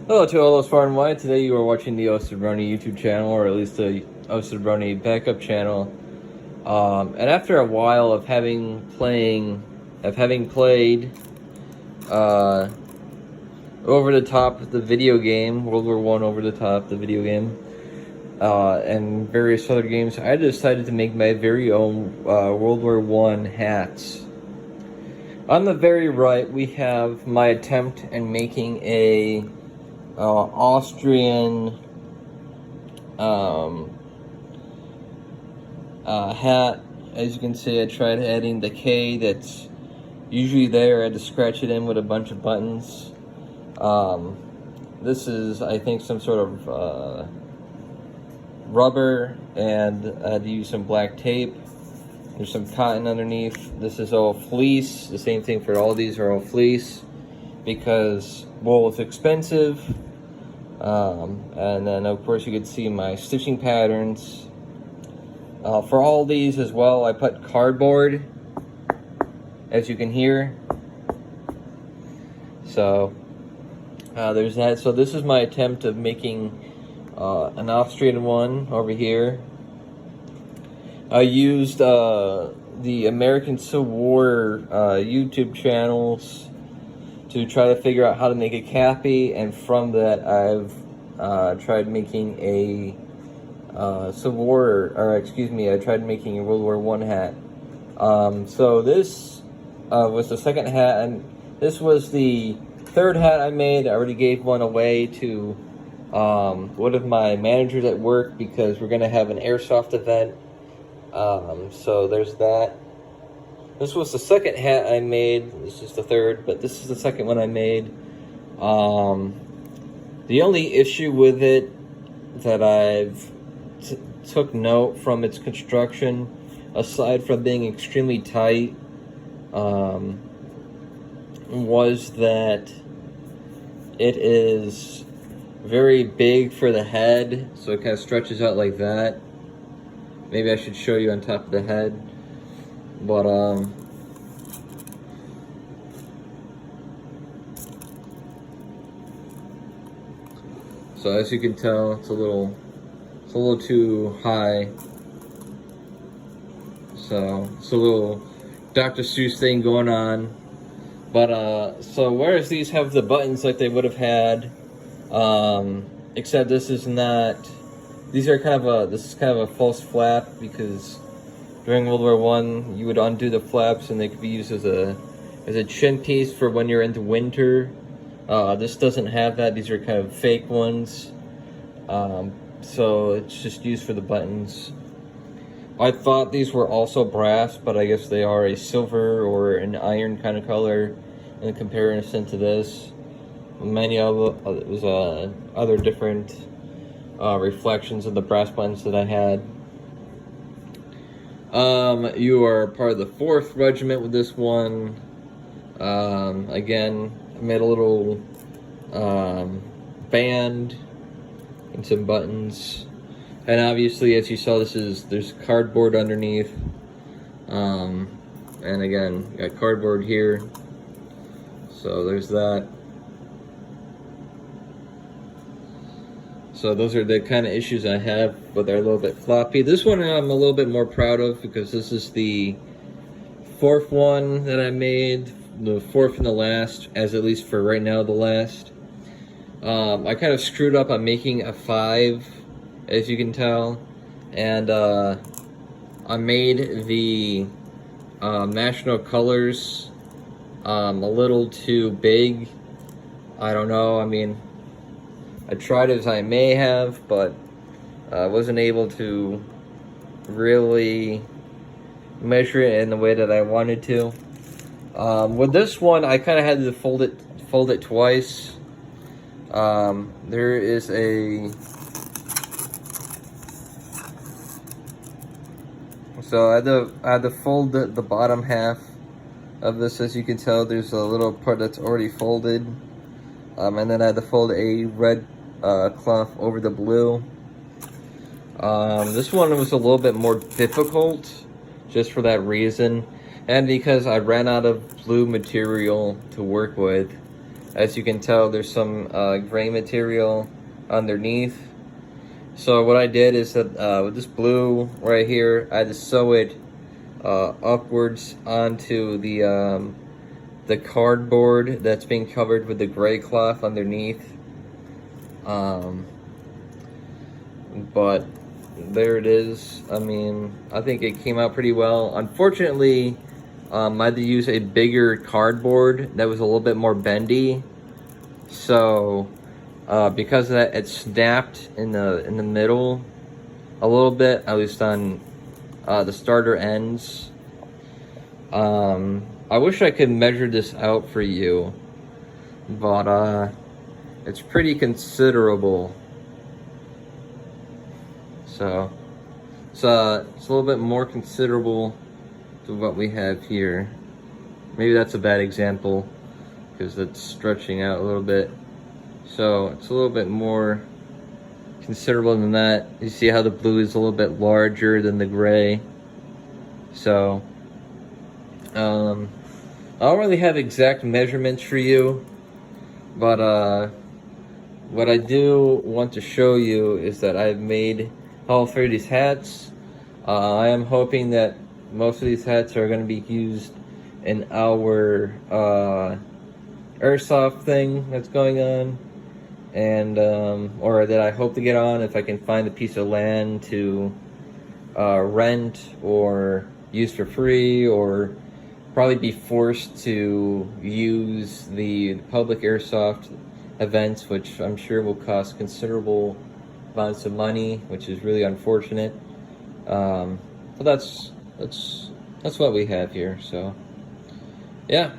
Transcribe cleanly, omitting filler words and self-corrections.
Hello to all those far and wide. Today you are watching the Osabroni YouTube channel, or at least the Osabroni backup channel. And after a while of having played over the top the video game, World War I over the top the video game, and various other games, I decided to make my very own World War I hats. On the very right, we have my attempt in making a Austrian hat. As you can see, I tried adding the K that's usually there. I had to scratch it in with a bunch of buttons. This is, I think, some sort of rubber, and I had to use some black tape. There's some cotton underneath. This is all fleece. The same thing for all these are all fleece, because wool is expensive. And then of course you could see my stitching patterns. For all these as well, I put cardboard, as you can hear. So there's that. So this is my attempt of making an Austrian one over here. I used the American Civil War YouTube channels to try to figure out how to make a cappy, and from that I've tried making a Civil War, or excuse me, I tried making a World War I hat. So this was the second hat, and this was the third hat I made. I already gave one away to one of my managers at work, because we're going to have an Airsoft event. So there's that. This was the second hat I made. This is the third, but this is the second one I made. The only issue with it that I've took note from its construction, aside from being extremely tight, was that it is very big for the head, so it kind of stretches out like that. Maybe I should show you on top of the head. But so as you can tell, it's a little too high. So it's a little Dr. Seuss thing going on. But so whereas these have the buttons like they would have had, except this is not. These are this is kind of a false flap, because during World War I, you would undo the flaps and they could be used as a chin piece for when you're into winter. This doesn't have that. These are kind of fake ones. So it's just used for the buttons. I thought these were also brass, but I guess they are a silver or an iron kind of color in comparison to this. Many of it was other different reflections of the brass buttons that I had. You are part of the 4th Regiment with this one. Again, I made a little band and some buttons. And obviously, as you saw, there's cardboard underneath. And again, got cardboard here. So there's that. So those are the kind of issues I have, but they're a little bit floppy. This one I'm a little bit more proud of, because this is the 4th one that I made, the 4th and the last, as at least for right now, the last. I kind of screwed up on making a 5, as you can tell, and I made the national colors a little too big. I don't know, I mean, I tried as I may have, but I wasn't able to really measure it in the way that I wanted to. With this one, I kind of had to fold it twice. There is a... So I had to fold the bottom half of this. As you can tell, there's a little part that's already folded. And then I had to fold a red cloth over the blue. This one was a little bit more difficult, just for that reason, and because I ran out of blue material to work with. As you can tell, there's some gray material underneath. So what I did is that with this blue right here, I had to sew it upwards onto the cardboard that's being covered with the gray cloth underneath. But there it is. I mean, I think it came out pretty well. Unfortunately, I had to use a bigger cardboard that was a little bit more bendy. So because of that, it snapped in the middle a little bit, at least on the starter ends. I wish I could measure this out for you, but it's pretty considerable. So it's a little bit more considerable to what we have here. Maybe that's a bad example because it's stretching out a little bit. So it's a little bit more considerable than that. You see how the blue is a little bit larger than the gray. So I don't really have exact measurements for you, but what I do want to show you is that I've made all three of these hats. I am hoping that most of these hats are going to be used in our Airsoft thing that's going on, and or that I hope to get on if I can find a piece of land to rent or use for free, or probably be forced to use the public Airsoft events, which I'm sure will cost considerable amounts of money, which is really unfortunate. But that's what we have here. So yeah.